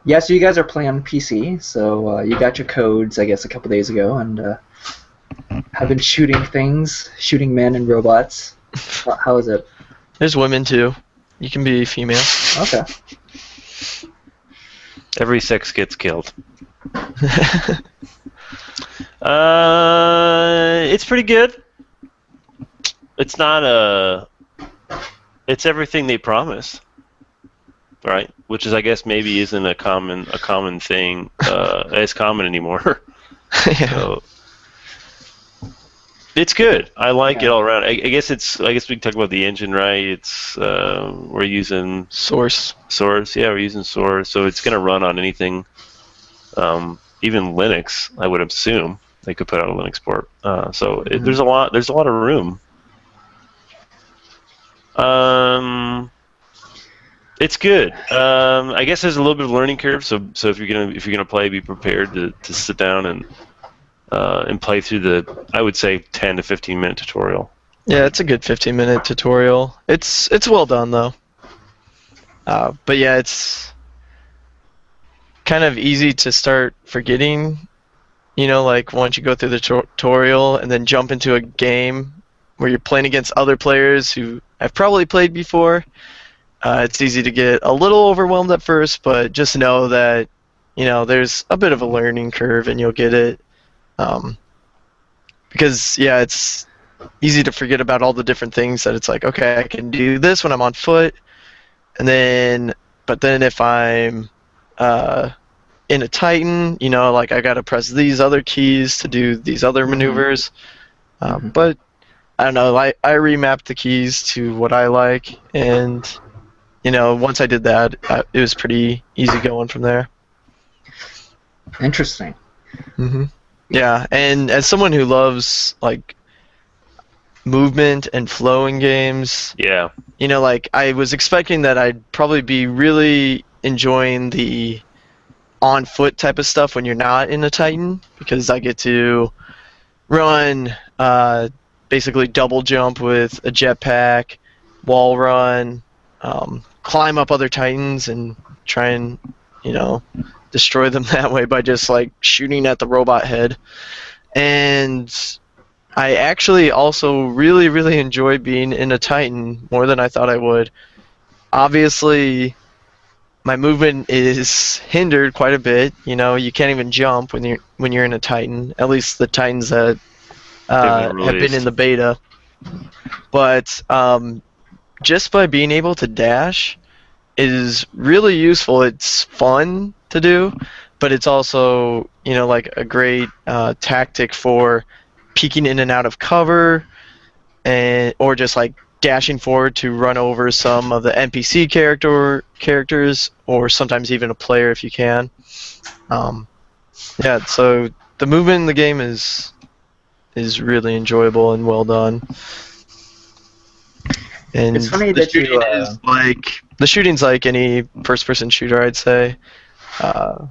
Yeah, so you guys are playing on PC, so you got your codes, I guess, a couple days ago, and have been shooting things, shooting men and robots. How is it? There's women too. You can be female. Okay. Every sex gets killed. It's pretty good. It's not It's everything they promised, right? Which is, I guess, maybe isn't a common thing as common anymore. Yeah. So it's good. I like it all around. I guess we can talk about the engine, right? It's we're using Source. Source. Yeah, we're using Source, so it's going to run on anything, even Linux. I would assume they could put out a Linux port. There's a lot of room. It's good. I guess there's a little bit of learning curve. So if you're gonna play, be prepared to sit down and play through the, I would say, 10 to 15 minute tutorial. Yeah, it's a good 15-minute tutorial. It's well done though. But yeah, it's kind of easy to start forgetting. You know, like once you go through the tutorial and then jump into a game where you're playing against other players who have probably played before. It's easy to get a little overwhelmed at first, but just know that, you know, there's a bit of a learning curve and you'll get it. Because, yeah, it's easy to forget about all the different things that it's like, okay, I can do this when I'm on foot, but then if I'm in a Titan, you know, like I got to press these other keys to do these other maneuvers. But I don't know, I remapped the keys to what I like, and you know, once I did that, it was pretty easy going from there. Interesting. Yeah, and as someone who loves like movement and flow in games, Yeah. you know, like I was expecting that I'd probably be really enjoying the on foot type of stuff when you're not in a Titan, because I get to run basically double jump with a jetpack, wall run, climb up other Titans and try and, you know, destroy them that way by just like shooting at the robot head. And I actually also really, really enjoy being in a Titan more than I thought I would. Obviously, my movement is hindered quite a bit. You know, you can't even jump when you're in a Titan. At least the Titans that have been in the beta. But just by being able to dash is really useful. It's fun to do, but it's also, you know, like a great tactic for peeking in and out of cover, or just like dashing forward to run over some of the NPC characters, or sometimes even a player if you can. Yeah, so the movement in the game is really enjoyable and well done. And It's funny that the shooting's like any first-person shooter, I'd say. Yeah,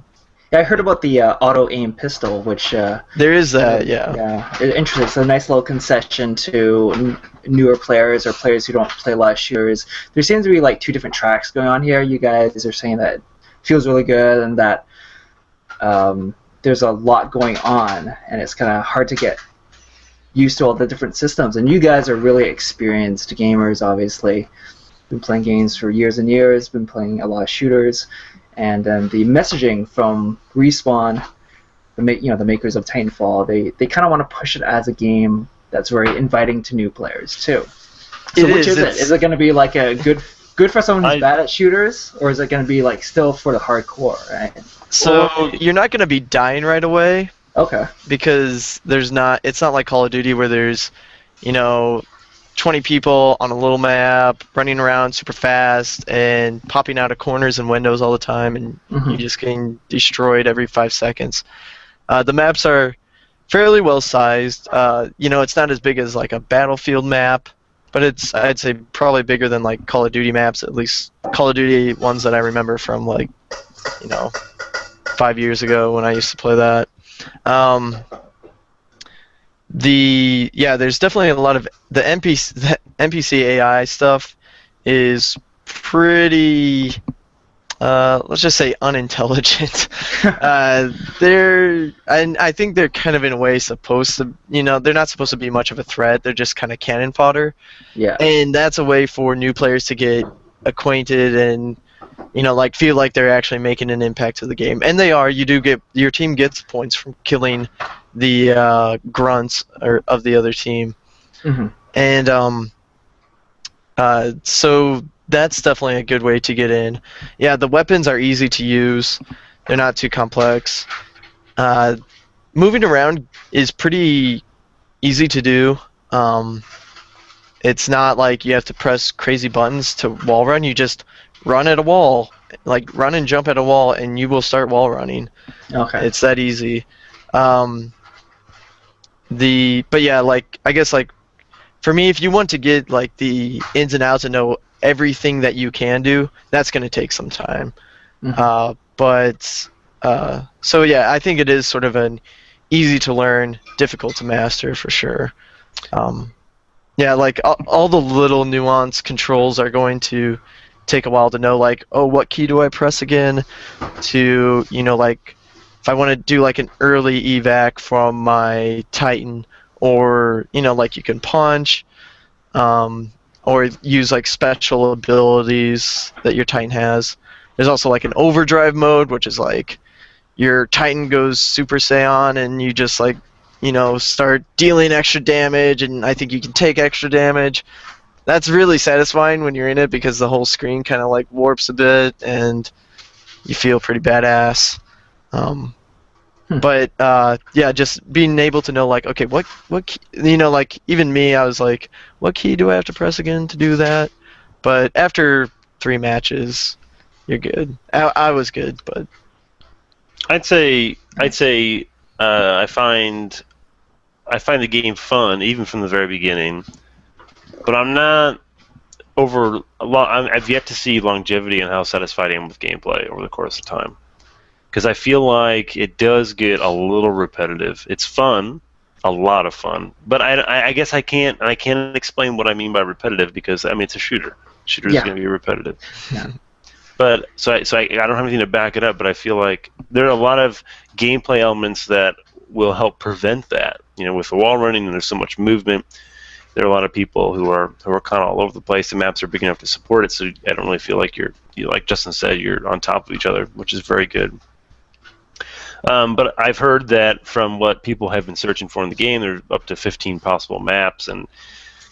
I heard about the auto-aim pistol, which... there is that, yeah. Yeah, interesting. It's a nice little concession to newer players or players who don't play a lot of shooters. There seems to be like two different tracks going on here. You guys are saying that it feels really good and that there's a lot going on, and it's kind of hard to get used to all the different systems. And you guys are really experienced gamers, obviously. Been playing games for years and years, been playing a lot of shooters. And the messaging from Respawn, the makers of Titanfall, they kind of want to push it as a game that's very inviting to new players too. So which is it? Is it going to be like a good for someone who's bad at shooters, or is it going to be like still for the hardcore, right? So you're not going to be dying right away. Okay. Because it's not like Call of Duty where there's, you know, 20 people on a little map running around super fast and popping out of corners and windows all the time, and you're just getting destroyed every 5 seconds. The maps are fairly well sized. You know, it's not as big as like a Battlefield map, but it's, I'd say, probably bigger than like Call of Duty maps, at least Call of Duty ones that I remember from like, you know, 5 years ago when I used to play that. There's definitely a lot of the NPC AI stuff is pretty let's just say unintelligent. And I think they're kind of in a way supposed to, they're not supposed to be much of a threat. They're just kind of cannon fodder. Yeah. And that's a way for new players to get acquainted and, like feel like they're actually making an impact to the game. And they are. Your team gets points from killing the grunts of the other team. Mm-hmm. And so that's definitely a good way to get in. Yeah, the weapons are easy to use. They're not too complex. Moving around is pretty easy to do. It's not like you have to press crazy buttons to wall run. You just run at a wall, like run and jump at a wall, and you will start wall running. Okay. It's that easy. But yeah, like I guess like for me, if you want to get like the ins and outs and know everything that you can do, that's going to take some time. Mm-hmm. So yeah, I think it is sort of an easy to learn, difficult to master for sure. Yeah, like all the little nuance controls are going to take a while to know, like, oh, what key do I press again? To, like, if I want to do like an early evac from my Titan, or, like you can punch, or use like special abilities that your Titan has. There's also like an overdrive mode, which is like your Titan goes Super Saiyan and you just like, start dealing extra damage, and I think you can take extra damage. That's really satisfying when you're in it because the whole screen kind of like warps a bit and you feel pretty badass. But yeah, just being able to know like, okay, what key, like even me, I was like, what key do I have to press again to do that? But after 3 matches, you're good. I was good, but I'd say I find the game fun even from the very beginning, but I'm not I've yet to see longevity in how satisfied I am with gameplay over the course of time. Because I feel like it does get a little repetitive. It's fun, a lot of fun, but I guess I can't explain what I mean by repetitive because I mean it's a shooter. Shooters are going to be repetitive. Yeah. But so I don't have anything to back it up. But I feel like there are a lot of gameplay elements that will help prevent that. With the wall running and there's so much movement, there are a lot of people who are kind of all over the place. The maps are big enough to support it, so I don't really feel like you like Justin said, you're on top of each other, which is very good. But I've heard that from what people have been searching for in the game, there's up to 15 possible maps, and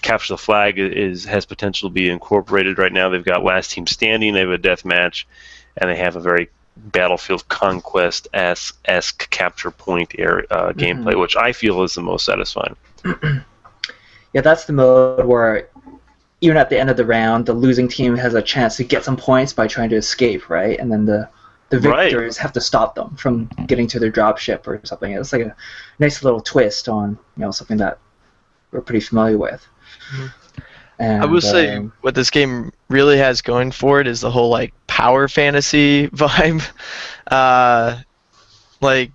Capture the Flag has potential to be incorporated right now. They've got Last Team Standing, they have a death match, and they have a very Battlefield Conquest-esque capture point gameplay, which I feel is the most satisfying. Yeah, that's the mode where even at the end of the round, the losing team has a chance to get some points by trying to escape, right? And then the victors have to stop them from getting to their dropship or something. It's like a nice little twist on something that we're pretty familiar with. And, I will say what this game really has going for it is the whole like power fantasy vibe. Like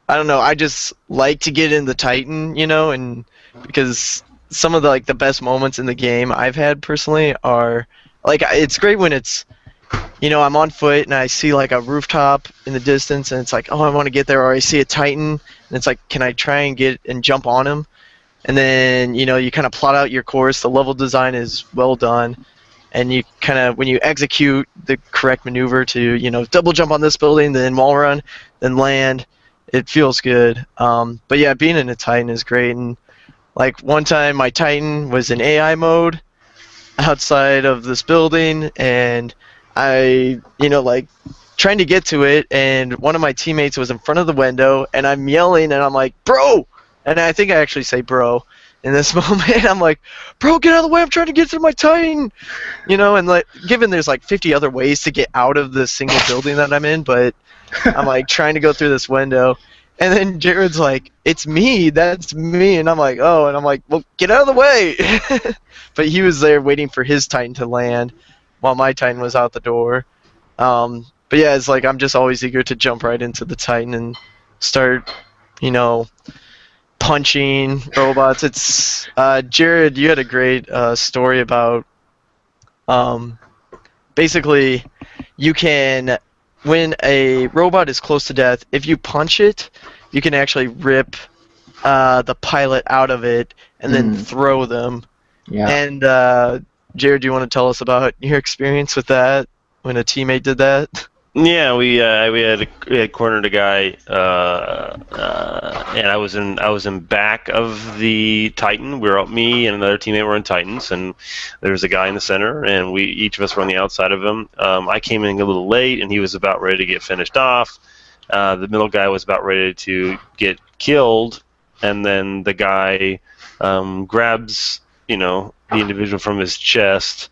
I don't know, I just like to get in the Titan, and because some of the best moments in the game I've had personally are like it's great when it's I'm on foot and I see like a rooftop in the distance and it's like, oh, I want to get there, or I see a Titan and it's like, can I try and get and jump on him? And then, you kind of plot out your course. The level design is well done. And you kind of, when you execute the correct maneuver to, double jump on this building, then wall run, then land, it feels good. But yeah, being in a Titan is great. And like one time my Titan was in AI mode outside of this building, and I, trying to get to it, and one of my teammates was in front of the window, and I'm yelling, and I'm like, bro! And I think I actually say bro in this moment. I'm like, bro, get out of the way, I'm trying to get through my Titan! And like, given there's like 50 other ways to get out of the single building that I'm in, but I'm like trying to go through this window. And then Jared's like, it's me, that's me. And I'm like, oh, and I'm like, well, get out of the way! But he was there waiting for his Titan to land while my Titan was out the door. But yeah, it's like I'm just always eager to jump right into the Titan and start, punching robots. It's Jared, you had a great story about basically you can, when a robot is close to death, if you punch it, you can actually rip the pilot out of it and then throw them. Yeah. And Jared, do you want to tell us about your experience with that when a teammate did that? Yeah, we had cornered a guy, and I was in back of the Titan. Me and another teammate were in Titans, and there was a guy in the center, and each of us were on the outside of him. I came in a little late, and he was about ready to get finished off. The middle guy was about ready to get killed, and then the guy grabs the individual from his chest,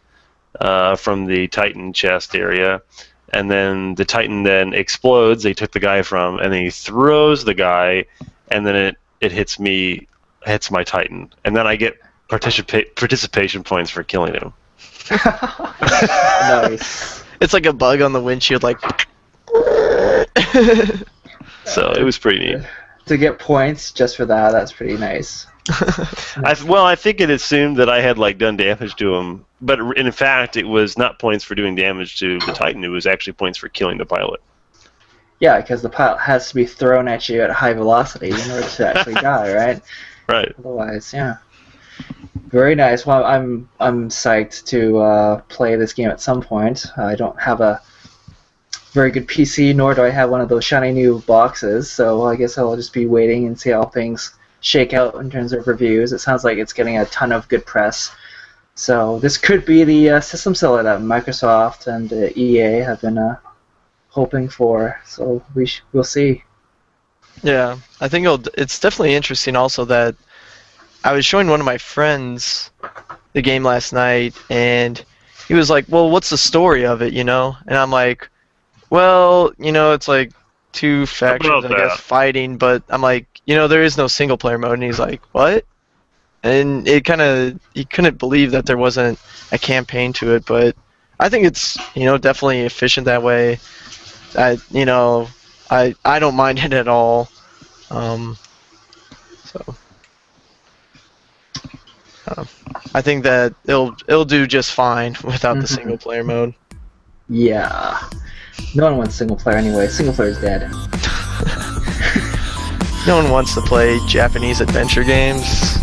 from the Titan chest area. And then the Titan then explodes. They took the guy from, and then he throws the guy, and then it hits my Titan, and then I get participation points for killing him. Nice. It's like a bug on the windshield, like. So it was pretty neat. To get points just for that's pretty nice. I think it assumed that I had done damage to him, but in fact, it was not points for doing damage to the Titan. It was actually points for killing the pilot. Yeah, because the pilot has to be thrown at you at high velocity in order to actually die, right? Right. Otherwise, yeah. Very nice. Well, I'm psyched to play this game at some point. I don't have a very good PC, nor do I have one of those shiny new boxes, so I guess I'll just be waiting and see how things shake out in terms of reviews. It sounds like it's getting a ton of good press. So this could be the system seller that Microsoft and EA have been hoping for. So we'll see. Yeah, I think it's definitely interesting also that I was showing one of my friends the game last night, and he was like, well, what's the story of it, And I'm like, well, it's like two factions, I guess, fighting, but I'm like, there is no single player mode, and he's like, what? And he couldn't believe that there wasn't a campaign to it, but I think it's, definitely efficient that way. I don't mind it at all. I think that it'll do just fine without the single player mode. Yeah. No one wants single player anyway. Single player is dead. No one wants to play Japanese adventure games.